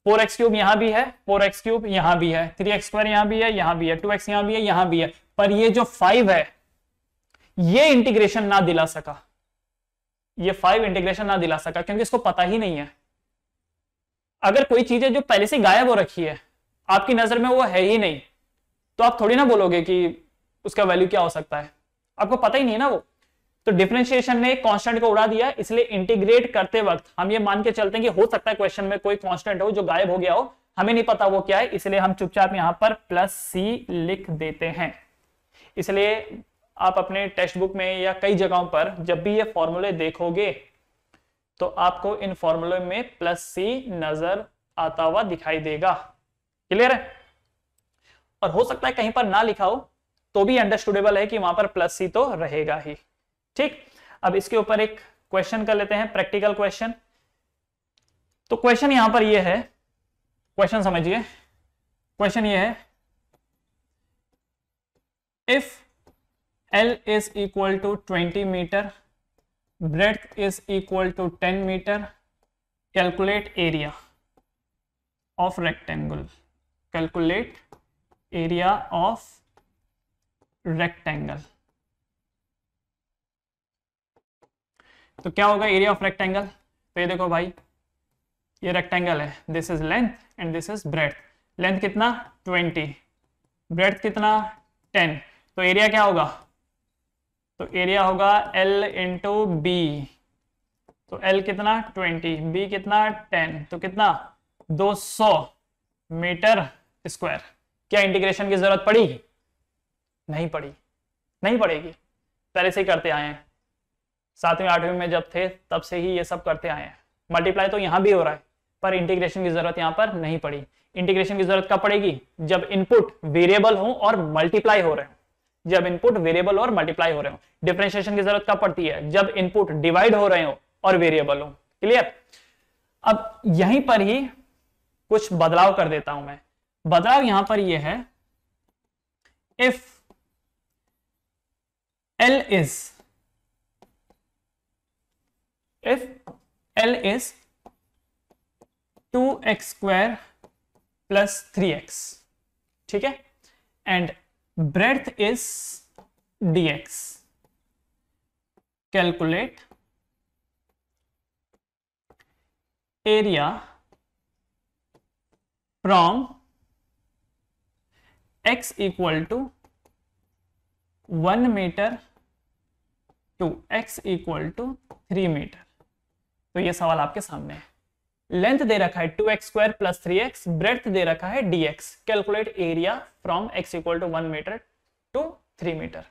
4x क्यूब यहां भी है, 4x क्यूब यहां भी है, 3x स्क्वायर यहां भी है, यहां भी है, 2x यहां भी है, यहां भी है, पर ये जो 5 है ये इंटीग्रेशन ना दिला सका, ये 5 इंटीग्रेशन ना दिला सका, क्योंकि इसको पता ही नहीं है। अगर कोई चीज है जो पहले से गायब हो रखी है, आपकी नजर में वो है ही नहीं, तो आप थोड़ी ना बोलोगे कि उसका वैल्यू क्या हो सकता है, आपको पता ही नहीं ना वो। तो डिफरेंशिएशन ने कांस्टेंट को उड़ा दिया, इसलिए इंटीग्रेट करते वक्त हम ये मान के चलते हैं कि हो सकता है क्वेश्चन में कोई कांस्टेंट हो जो गायब हो गया हो, हमें नहीं पता वो क्या है, इसलिए हम चुपचाप यहां पर +c लिख देते हैं। इसलिए आप अपने टेक्स्ट बुक में या कई जगहों पर जब भी ये फॉर्मूले देखोगे तो आपको इन फॉर्मूले में +c नजर आता हुआ दिखाई देगा। क्लियर है? और हो सकता है कहीं पर ना लिखा हो तो भी अंडरस्टूडेबल है कि वहां पर +c तो रहेगा ही। ठीक, अब इसके ऊपर एक क्वेश्चन कर लेते हैं, प्रैक्टिकल क्वेश्चन। तो क्वेश्चन यहां पर ये है, क्वेश्चन समझिए, क्वेश्चन ये है, if L is equal to 20 meter, breadth is equal to 10 meter, calculate area of rectangle. Calculate area of rectangle. तो क्या होगा एरिया ऑफ रेक्टेंगल? तो ये देखो भाई, ये रेक्टेंगल है, this is length and this is breadth. Length कितना? 20, ब्रेड्थ कितना? 10। तो एरिया क्या होगा? तो एरिया होगा L इंटू बी। तो L कितना? 20, B कितना? 10, तो कितना? 200 मीटर स्क्वायर। क्या इंटीग्रेशन की जरूरत पड़ी? नहीं पड़ी, नहीं पड़ेगी, पहले से ही करते आए हैं, 7वीं 8वीं में जब थे तब से ही ये सब करते आए हैं। मल्टीप्लाई तो यहां भी हो रहा है पर इंटीग्रेशन की जरूरत यहां पर नहीं पड़ी। इंटीग्रेशन की जरूरत कब पड़ेगी? जब इनपुट वेरिएबल हो और मल्टीप्लाई हो रहे हो, जब इनपुट वेरिएबल और मल्टीप्लाई हो रहे हो। डिफरेंशिएशन की जरूरत कब पड़ती है? जब इनपुट डिवाइड हो रहे हो और वेरिएबल हो। क्लियर? अब यहीं पर ही कुछ बदलाव कर देता हूं मैं। बदलाव यहां पर यह है, if L is 2x square plus 3x, ठीक है, and breadth is dx, calculate area from x equal to 1 meter to x equal to 3 metre. तो ये सवाल आपके सामने है। लेंथ दे रखा है 2x square plus 3x, breadth दे रखा है dx, calculate area from x equal to 1 metre to 3 metre.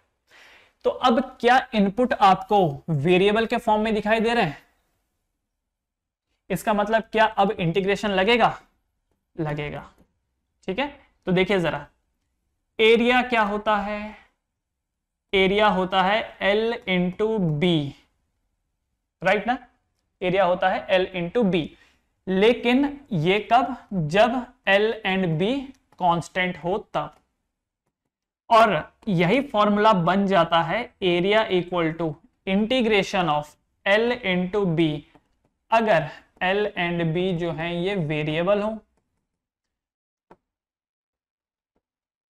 तो अब क्या इनपुट आपको वेरिएबल के फॉर्म में दिखाई दे रहे हैं? इसका मतलब क्या अब इंटीग्रेशन लगेगा? लगेगा। ठीक है, तो देखिए जरा, एरिया क्या होता है? एरिया होता है L इंटू बी, राइट ना? एरिया होता है L इंटू बी, लेकिन ये कब? जब L एंड B कांस्टेंट हो तब। और यही फॉर्मूला बन जाता है area equal to integration of L into B, अगर L एंड B जो है ये वेरिएबल हो।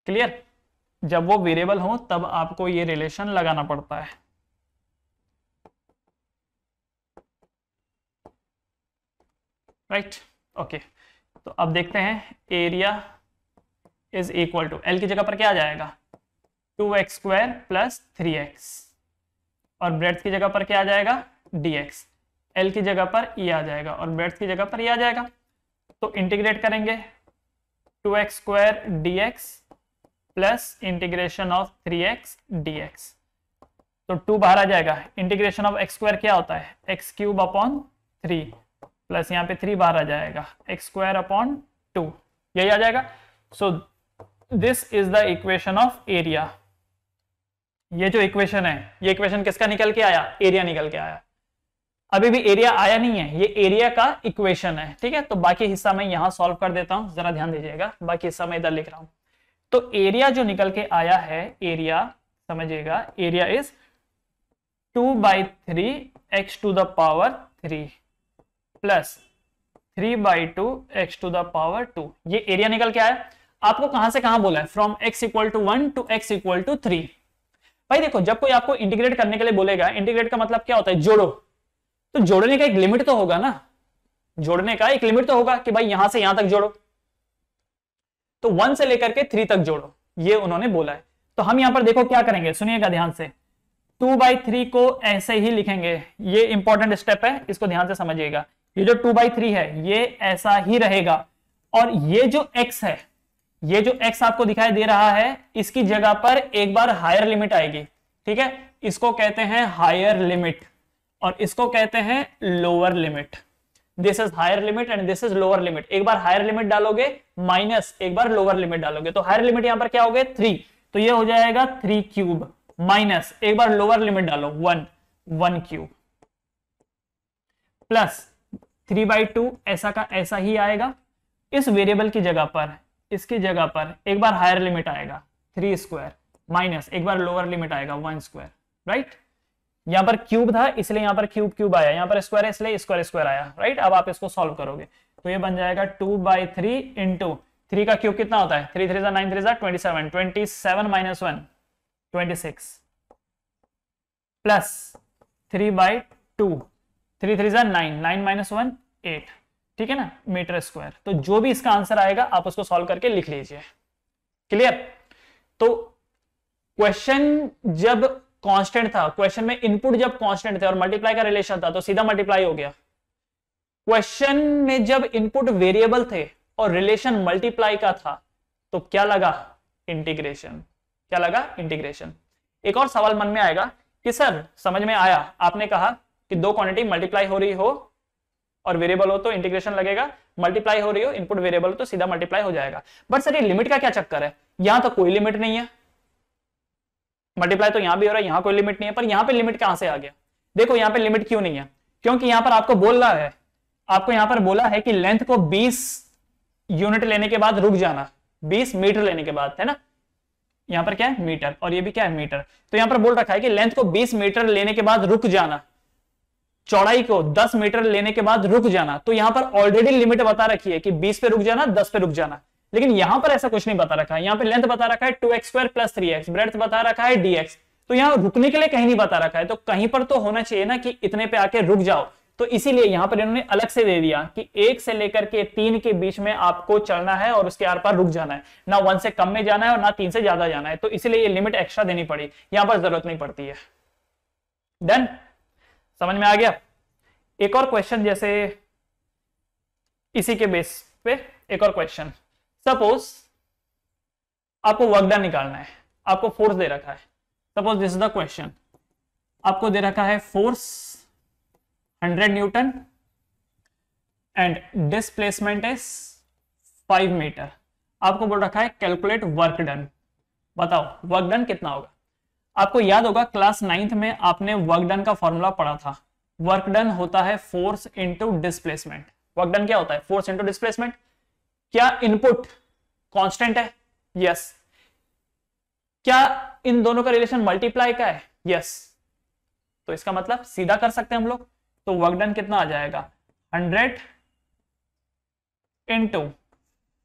क्लियर? जब वो वेरिएबल हो तब आपको ये रिलेशन लगाना पड़ता है। Right, okay. तो अब देखते हैं, area is equal to, L की जगह पर क्या आ जाएगा? 2x स्क्वायर प्लस 3x, और ब्रेड्थ की जगह पर क्या आ जाएगा? dx। एल की जगह पर ये आ जाएगा और ब्रेड्थ की जगह पर ये आ जाएगा। तो इंटीग्रेट करेंगे 2x square dx plus integration of 3x dx। तो 2 बाहर आ जाएगा। इंटीग्रेशन ऑफ x स्क्वायर क्या होता है? x क्यूब अपॉन 3, प्लस यहाँ पे 3 बाहर आ जाएगा, x स्क्वायर अपॉन 2, यही आ जाएगा। So this is the equation of area. ये जो इक्वेशन है, ये इक्वेशन किसका निकल के आया? एरिया निकल के आया। अभी भी एरिया आया नहीं है, ये एरिया का इक्वेशन है। ठीक है, तो बाकी हिस्सा मैं यहां सॉल्व कर देता हूं, जरा ध्यान दीजिएगा, बाकी हिस्सा मैं इधर लिख रहा हूं। तो एरिया जो निकल के आया है, एरिया समझिएगा, area is 2/3 x to the power 3 plus 3/2 x to the power 2। ये एरिया निकल के आया। आपको कहां से कहां बोला है? From x equal to 1 to x equal to 3। भाई देखो, जब कोई आपको इंटीग्रेट करने के लिए बोलेगा, इंटीग्रेट का मतलब क्या होता है? जोड़ो। तो जोड़ने का एक लिमिट तो होगा ना, जोड़ने का एक लिमिट तो होगा कि भाई यहां से यहां तक जोड़ो, तो 1 से लेकर के 3 तक जोड़ो, ये उन्होंने बोला है। तो हम यहां पर देखो क्या करेंगे, सुनिएगा ध्यान से। 2/3 को ऐसे ही लिखेंगे, ये इंपॉर्टेंट स्टेप है, इसको ध्यान से समझिएगा। ये जो 2/3 है ये ऐसा ही रहेगा, और ये जो x है, ये जो x आपको दिखाई दे रहा है, इसकी जगह पर एक बार हायर लिमिट आएगी, ठीक है, इसको कहते हैं हायर लिमिट और इसको कहते हैं lower limit. This is higher limit and this is lower limit. एक बार हायर लिमिट डालोगे माइनस एक बार लोअर लिमिट डालोगे, तो हायर लिमिट यहां पर क्या हो गया 3, तो ये हो जाएगा 3 क्यूब माइनस एक बार लोअर लिमिट डालो 1 क्यूब प्लस 3/2 ऐसा का ऐसा ही आएगा। इस वेरिएबल की जगह पर, इसकी जगह पर एक बार हायर लिमिट आएगा 3 स्क्वायर माइनस एक बार लोअर लिमिट आएगा 1 स्क्वायर, राइट। यहां पर क्यूब था इसलिए यहां पर क्यूब आया, यहां पर स्क्वायर है इसलिए स्क्वायर आया, राइट। अब आप इसको सॉल्व करोगे तो ये बन जाएगा 2/3 इंटू 3 का क्यूब कितना होता है 3 3 9 3 27 27 माइनस 1 26 प्लस 3/2 3 3 9 9 माइनस 1 8, ठीक है ना, मीटर स्क्वायर। तो जो भी इसका आंसर आएगा आप उसको सॉल्व करके लिख लीजिए। क्लियर। तो क्वेश्चन जब कांस्टेंट था, क्वेश्चन में इनपुट जब कांस्टेंट थे और मल्टीप्लाई का रिलेशन था तो सीधा मल्टीप्लाई हो गया। क्वेश्चन में जब इनपुट वेरिएबल थे और रिलेशन मल्टीप्लाई का था तो क्या लगा इंटीग्रेशन, क्या लगा इंटीग्रेशन। एक और सवाल मन में आएगा कि सर समझ में आया, आपने कहा कि दो क्वांटिटी मल्टीप्लाई हो रही हो और वेरिएबल हो तो इंटीग्रेशन लगेगा, मल्टीप्लाई हो रही हो इनपुट वेरिएबल हो तो सीधा मल्टीप्लाई हो जाएगा। बट सर ये लिमिट का क्या चक्कर है, यहां तो कोई लिमिट नहीं है, मल्टीप्लाई तो यहां भी हो रहा है, यहां कोई लिमिट नहीं है, पर यहां पे लिमिट कहां से आ गया। देखो यहां पे लिमिट क्यों नहीं है, क्योंकि यहां पर आपको बोल रहा है, आपको यहां पर बोला है कि लेंथ को 20 यूनिट लेने के बाद रुक जाना, 20 मीटर लेने के बाद, है ना, यहां पर क्या है मीटर और ये भी क्या है मीटर। तो यहां पर बोल रखा है कि लेंथ को 20 मीटर लेने के बाद रुक जाना, चौड़ाई को 10 मीटर लेने के बाद रुक जाना। तो यहां पर ऑलरेडी लिमिट बता रखी है कि 20 पे रुक जाना, 10 पे रुक जाना, लेकिन यहां पर ऐसा कुछ नहीं बता रखा है। यहां पे लेंथ बता रखा है 2x² + 3x, ब्रेड्थ बता रखा है dx, तो यहां रुकने के लिए कहीं नहीं बता रखा है, तो कहीं पर तो होना चाहिए ना कि इतने पे आके रुक जाओ। तो इसीलिए यहां पर इन्होंने अलग से दे दिया कि 1 से लेकर के 3 के बीच में आपको चलना है और उसके आर पार रुक जाना है, ना 1 से कम में जाना है और ना 3 से ज्यादा जाना है, तो इसलिए ये लिमिट एक्स्ट्रा देनी पड़ी, यहां पर जरूरत नहीं पड़ती है। डन, समझ में आ गया। एक और क्वेश्चन जैसे इसी के बेस पे एक और क्वेश्चन, सपोज आपको वर्क डन निकालना है, आपको फोर्स दे रखा है, suppose this is the question, आपको दे रखा है force 100 newton and displacement is 5 metre. आपको बोल रखा है कैलकुलेट वर्क डन, बताओ वर्क डन कितना होगा। आपको याद होगा क्लास 9th में आपने वर्क डन का फॉर्मूला पढ़ा था, वर्क डन होता है force into displacement. Work done क्या होता है, फोर्स इंटू डिस्प्लेसमेंट। क्या इनपुट कांस्टेंट है, यस। क्या इन दोनों का रिलेशन मल्टीप्लाई का है, यस। तो इसका मतलब सीधा कर सकते हैं हम लोग, तो वर्क डन कितना आ जाएगा 100 इंटू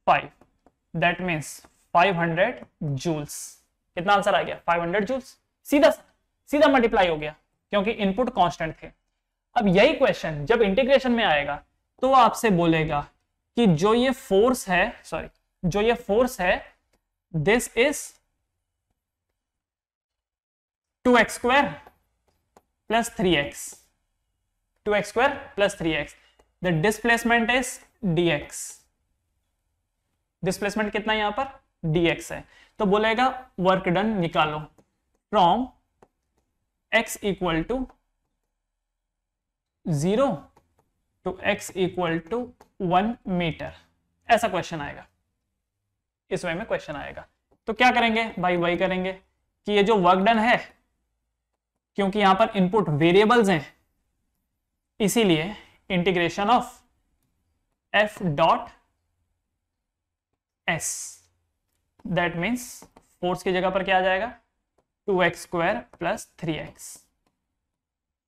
5, दैट मीन्स 500 जूल्स। कितना आंसर आ गया 500 जूल्स, सीधा सीधा मल्टीप्लाई हो गया क्योंकि इनपुट कांस्टेंट थे। अब यही क्वेश्चन जब इंटीग्रेशन में आएगा तो आपसे बोलेगा कि जो ये फोर्स है, सॉरी जो ये फोर्स है, this is 2x² + 3x, 2x² + 3x, the displacement is dx, displacement कितना यहां पर dx है। तो बोलेगा वर्क डन निकालो from x = 0 to x = 1 metre, ऐसा क्वेश्चन आएगा, इस वे में क्वेश्चन आएगा। तो क्या करेंगे भाई, वही करेंगे कि ये जो वर्क डन है, क्योंकि यहां पर इनपुट वेरिएबल्स हैं, इसीलिए integration of f dot s, that means force की जगह पर क्या आ जाएगा 2x² + 3x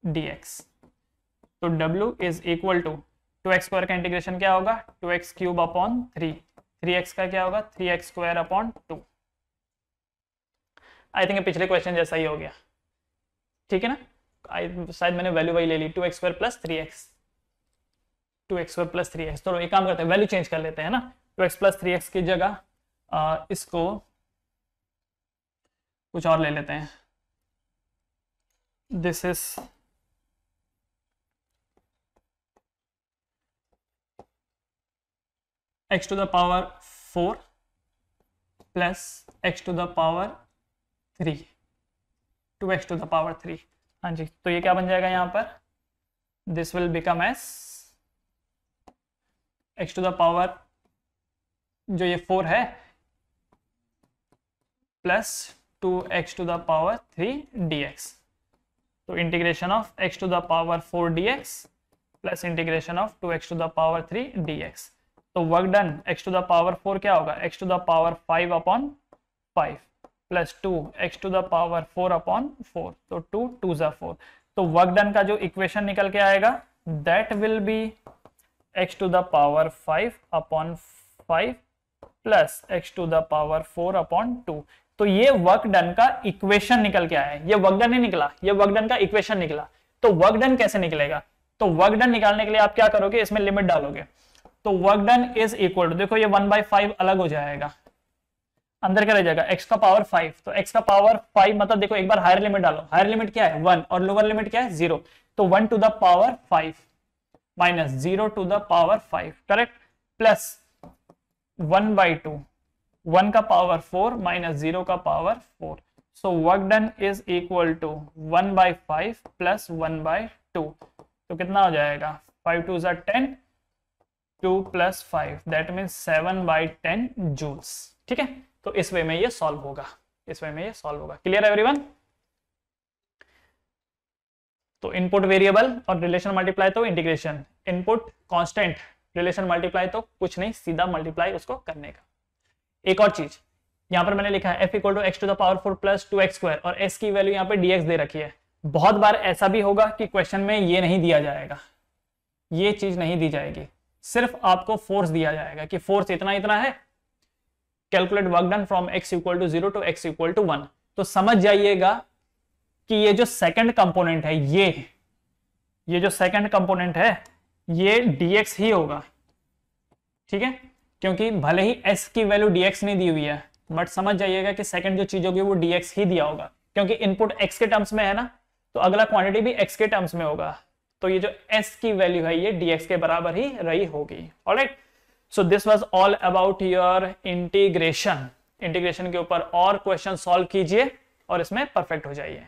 dx। तो w is equal to 2x² का इंटीग्रेशन क्या होगा 2x³ / 3, 3x का क्या होगा 3x² / 2। आई थिंक पिछले क्वेश्चन जैसा ही हो गया, ठीक है ना, शायद मैंने वैल्यू वही ले ली 2x² + 3x, 2x² + 3x। तो एक काम करते हैं वैल्यू चेंज कर लेते हैं ना, 2x + 3x की जगह इसको कुछ और ले लेते हैं, this is x to the power 4 plus x to the power 3, 2x to the power 3। हाँ जी, तो ये क्या बन जाएगा यहाँ पर, this will become as x to the power जो ये 4 है plus 2x to the power 3 dx। तो integration of x to the power 4 dx plus integration of 2x to the power 3 dx। तो work done x to the power 4 क्या होगा, x to the power 5 upon 5 plus 2 x to the power 4 upon 4, तो 2 2 जा 4। तो work done का जो equation निकल के आएगा that will be x to the power 5 upon 5 plus x to the power 4 upon 2। तो ये वर्क डन का इक्वेशन निकल के आया है, ये वर्क डन नहीं निकला, ये वर्क डन का इक्वेशन निकला। तो वर्क डन कैसे निकलेगा, तो वर्क डन निकालने के लिए आप क्या करोगे, इसमें लिमिट डालोगे। तो work done is equal to, देखो ये 1/5 अलग हो जाएगा, अंदर क्या रह जाएगा, x का पावर 5। तो x का पावर 5 मतलब देखो एक बार हायर लिमिट डालो, हायर लिमिट क्या है 1 और लोअर लिमिट क्या है 0। तो 1 to the power 5 minus 0 to the power 5, correct, plus 1/2, 1 का पावर 4 माइनस 0 का power 4। So work done is equal to 1/5 plus 1/2। तो कितना हो जाएगा, 5 2 ज़ा 10, 2 प्लस 5 दैट मीन्स 7/10 जूल्स। ठीक है, तो इस वे में ये सॉल्व होगा, इस वे में ये सॉल्व होगा। क्लियर है एवरीवन। तो इनपुट वेरिएबल और रिलेशन मल्टीप्लाई तो integration, input constant relation multiply तो कुछ नहीं, सीधा मल्टीप्लाई उसको करने का। एक और चीज यहां पर मैंने लिखा है f equal to x to the power 4 plus 2x square और s की वैल्यू यहाँ पे dx दे रखी है। बहुत बार ऐसा भी होगा कि क्वेश्चन में ये नहीं दिया जाएगा, ये चीज नहीं दी जाएगी, सिर्फ आपको फोर्स दिया जाएगा कि फोर्स इतना इतना है, calculate work done from x equal to 0 to x equal to 1। तो समझ जाइएगा कि ये जो सेकंड कंपोनेंट है, ये जो सेकंड कंपोनेंट है ये dx ही होगा। ठीक है, क्योंकि भले ही s की वैल्यू dx नहीं दी हुई है, बट समझ जाइएगा कि सेकंड जो चीज होगी वो dx ही दिया होगा, क्योंकि इनपुट x के टर्म्स में है ना, तो अगला क्वांटिटी भी x के टर्म्स में होगा। तो ये जो s की वैल्यू है ये dx के बराबर ही रही होगी। Alright, so this was all about your integration. Integration के ऊपर और क्वेश्चन सॉल्व कीजिए और इसमें परफेक्ट हो जाइए।